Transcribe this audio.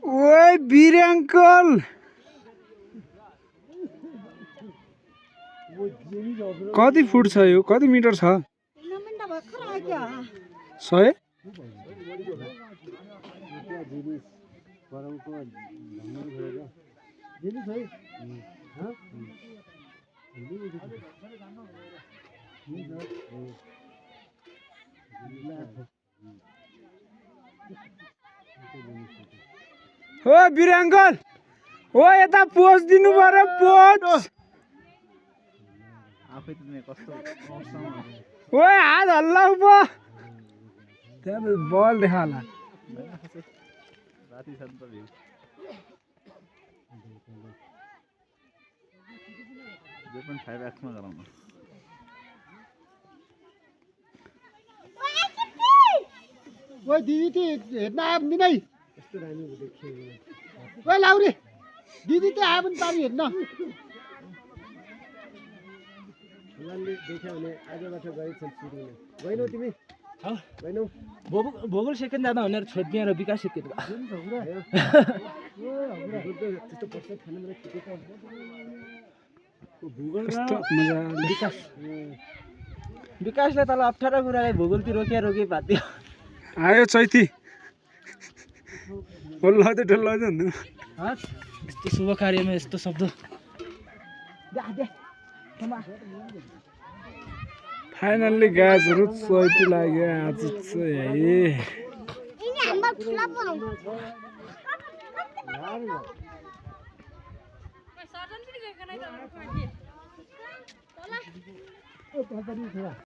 ओए वीर अंकल कति फुट छ यो कति मिटर छ 100 हो वीर अंकल हो यता पोज दिनु पर्यो पोज ओए हात हल्ला पो त्यहाँ त बल देखाला ओए दिदी ती हेर्न आयो भने नै यस्तो रानी देख्यो ओए लाउरे दिदी ती आयो भने पारि हेर्न लालले देख्यो भने आजबाट गएछन् सुरुमा गइनौ तिमी गइनौ भोगल सेकेन्ड जाँदा भनेर छोडिदिएर विकास सेकेन्ड त्यस्तो पर्छ खानु मलाई ठिकै विकास विकासले तल अप्ठ्यारो कुरालाई भूगोलतिर रोके पाथ्यो आयो चैती डल्लाउँदै भन्नु यस्तो शुभ कार्यमा यस्तो शब्द फाइनल्ली गाजहरू चैती लाग्यो आज चाहिँ है